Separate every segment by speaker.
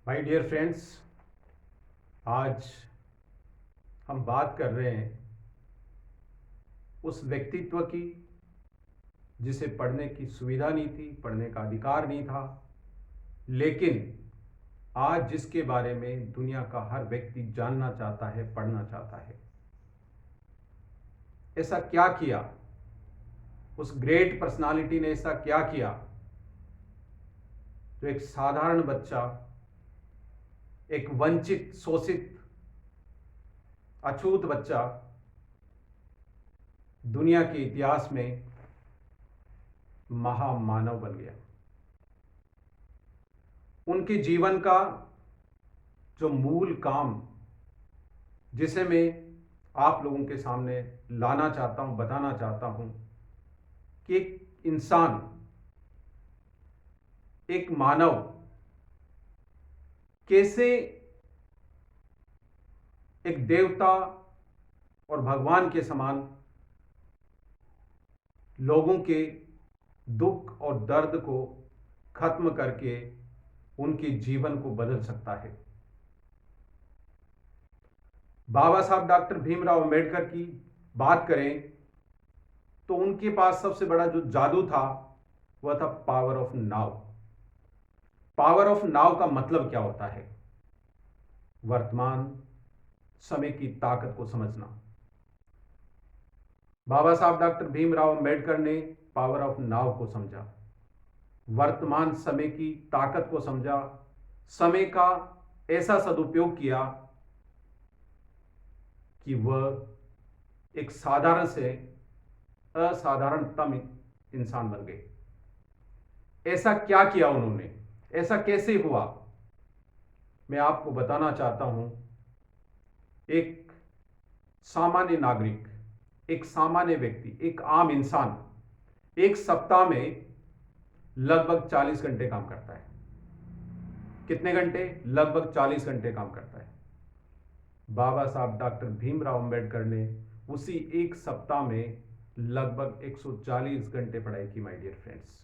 Speaker 1: My dear friends, आज हम बात कर रहे हैं उस व्यक्तित्व की जिसे पढ़ने की सुविधा नहीं थी, पढ़ने का अधिकार नहीं था, लेकिन आज जिसके बारे में दुनिया का हर व्यक्ति जानना चाहता है, पढ़ना चाहता है। ऐसा क्या किया? उस ग्रेट पर्सनालिटी ने ऐसा क्या किया जो एक साधारण बच्चा, एक वंचित, शोषित, अछूत बच्चा दुनिया के इतिहास में महामानव बन गया। उनके जीवन का जो मूल काम, जिसे मैं आप लोगों के सामने लाना चाहता हूं, बताना चाहता हूं कि एक इंसान, एक मानव कैसे एक देवता और भगवान के समान लोगों के दुख और दर्द को खत्म करके उनके जीवन को बदल सकता है। बाबा साहब डॉक्टर भीमराव अंबेडकर की बात करें तो उनके पास सबसे बड़ा जो जादू था वह था power of now. Power of now का मतलब क्या होता है? वर्तमान समय की ताकत को समझना। बाबा साहब डॉक्टर भीमराव अंबेडकर ने पावर ऑफ नाउ को समझा, वर्तमान समय की ताकत को समझा, समय का ऐसा सदुपयोग किया कि वह एक साधारण से असाधारणतम इंसान बन गए। ऐसा क्या किया उन्होंने? ऐसा कैसे हुआ? मैं आपको बताना चाहता हूं। एक सामान्य नागरिक, एक सामान्य व्यक्ति, एक आम इंसान एक सप्ताह में लगभग 40 घंटे काम करता है। कितने घंटे? लगभग 40 घंटे काम करता है। बाबा साहब डॉक्टर भीमराव अंबेडकर ने उसी एक सप्ताह में लगभग 140 घंटे पढ़ाई की। माय डियर फ्रेंड्स,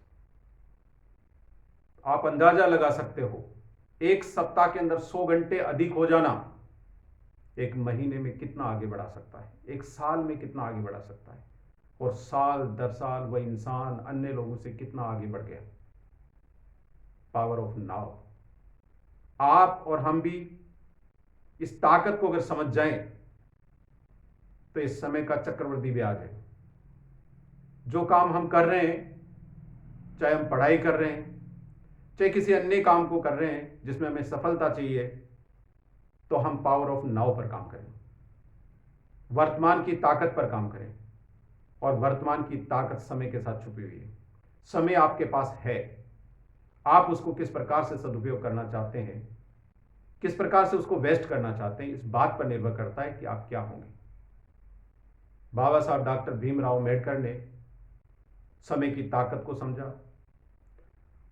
Speaker 1: आप अंदाजा लगा सकते हो, एक सप्ताह के अंदर 100 घंटे अधिक हो जाना एक महीने में कितना आगे बढ़ा सकता है, एक साल में कितना आगे बढ़ा सकता है, और साल दर साल वह इंसान अन्य लोगों से कितना आगे बढ़ गया। Power of now. आप और हम भी इस ताकत को अगर समझ जाएं तो इस समय का चक्रवृद्धि ब्याज है। जो काम हम कर रहे हैं, चाहे हम पढ़ाई कर रहे हैं, चाहे किसी अन्य काम को कर रहे हैं जिसमें हमें सफलता चाहिए, तो हम पावर ऑफ नाउ पर काम करें, वर्तमान की ताकत पर काम करें। और वर्तमान की ताकत समय के साथ छुपी हुई है। समय आपके पास है, आप उसको किस प्रकार से सदुपयोग करना चाहते हैं, किस प्रकार से उसको वेस्ट करना चाहते हैं, इस बात पर निर्भर करता है कि आप क्या होंगे। बाबा साहब डॉक्टर भीमराव अंबेडकर ने समय की ताकत को समझा,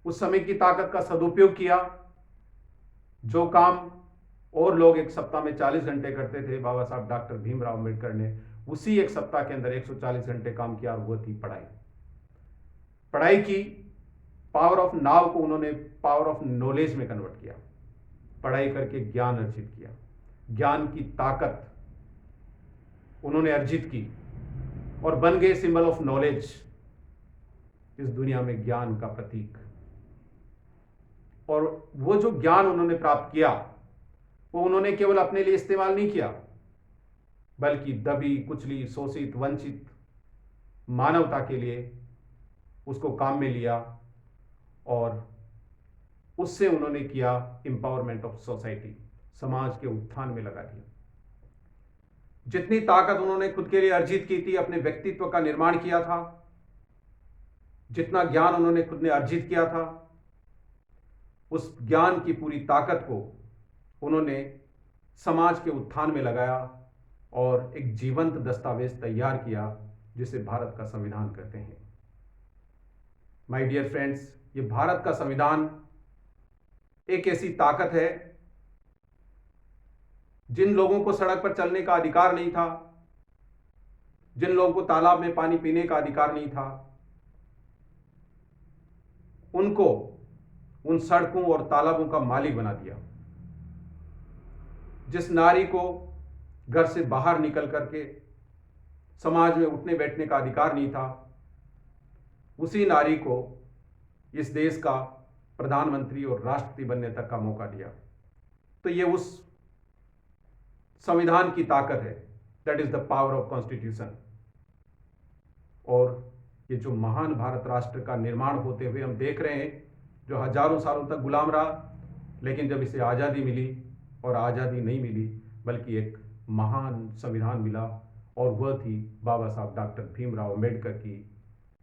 Speaker 1: उस समय की ताकत का सदुपयोग किया। जो काम और लोग एक सप्ताह में 40 घंटे करते थे, बाबा साहब डॉक्टर भीमराव अंबेडकर ने उसी एक सप्ताह के अंदर 140 घंटे काम किया, और वो थी पढ़ाई। पढ़ाई की, पावर ऑफ नाउ को उन्होंने पावर ऑफ नॉलेज में कन्वर्ट किया। पढ़ाई करके ज्ञान अर्जित किया, ज्ञान की ताकत उन्होंने अर्जित की और बन गए सिंबल ऑफ नॉलेज, इस दुनिया में ज्ञान का प्रतीक। और वो जो ज्ञान उन्होंने प्राप्त किया, वो उन्होंने केवल अपने लिए इस्तेमाल नहीं किया, बल्कि दबी, कुचली, शोषित, वंचित मानवता के लिए उसको काम में लिया, और उससे उन्होंने किया एम्पावरमेंट ऑफ सोसाइटी, समाज के उत्थान में लगा दिया। जितनी ताकत उन्होंने खुद के लिए अर्जित की थी, अपने व्यक्तित्व का निर्माण किया था, जितना ज्ञान उन्होंने खुद ने अर्जित किया था, उस ज्ञान की पूरी ताकत को उन्होंने समाज के उत्थान में लगाया और एक जीवंत दस्तावेज तैयार किया जिसे भारत का संविधान कहते हैं। माय डियर फ्रेंड्स, ये भारत का संविधान एक ऐसी ताकत है, जिन लोगों को सड़क पर चलने का अधिकार नहीं था, जिन लोगों को तालाब में पानी पीने का अधिकार नहीं था, उनको उन सड़कों और तालाबों का मालिक बना दिया। जिस नारी को घर से बाहर निकल करके समाज में उठने बैठने का अधिकार नहीं था, उसी नारी को इस देश का प्रधानमंत्री और राष्ट्रपति बनने तक का मौका दिया। तो ये उस संविधान की ताकत है, that is the power of constitution. और ये जो महान भारत राष्ट्र का निर्माण होते हुए हम देख रहे हैं, जो हजारों सालों तक गुलाम रहा, लेकिन जब इसे आज़ादी मिली, और आज़ादी नहीं मिली बल्कि एक महान संविधान मिला, और वह थी बाबा साहब डॉक्टर भीमराव अम्बेडकर की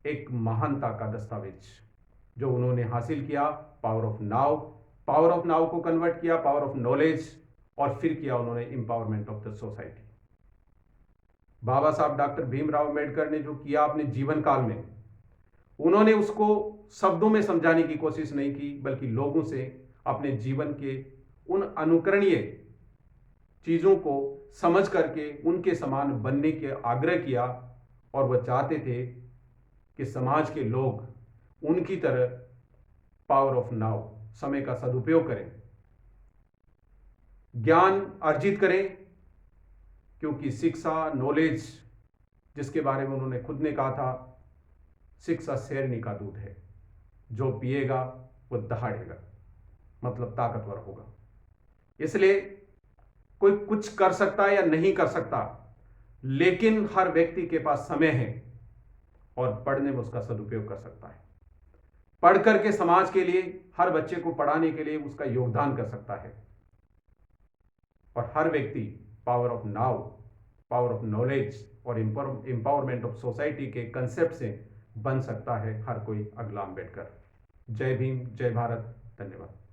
Speaker 1: एक महानता का दस्तावेज जो उन्होंने हासिल किया। पावर ऑफ नाउ को कन्वर्ट किया पावर ऑफ नॉलेज, और फिर किया उन्होंने एम्पावरमेंट ऑफ द सोसाइटी। बाबा साहब डॉक्टर भीमराव अम्बेडकर ने जो किया अपने जीवन काल में, उन्होंने उसको शब्दों में समझाने की कोशिश नहीं की, बल्कि लोगों से अपने जीवन के उन अनुकरणीय चीजों को समझ करके उनके समान बनने के आग्रह किया। और वह चाहते थे कि समाज के लोग उनकी तरह पावर ऑफ नाउ, समय का सदुपयोग करें, ज्ञान अर्जित करें, क्योंकि शिक्षा, नॉलेज, जिसके बारे में उन्होंने खुद ने कहा था, शिक्षा शेरनी का दूध है, जो पिएगा वो दहाड़ेगा, मतलब ताकतवर होगा। इसलिए कोई कुछ कर सकता है या नहीं कर सकता, लेकिन हर व्यक्ति के पास समय है और पढ़ने में उसका सदुपयोग कर सकता है। पढ़ करके समाज के लिए, हर बच्चे को पढ़ाने के लिए उसका योगदान कर सकता है। और हर व्यक्ति power of now, power of knowledge और एम्पावरमेंट ऑफ सोसाइटी के कंसेप्ट से बन सकता है हर कोई अगला अम्बेडकर। जय भीम, जय भारत, धन्यवाद।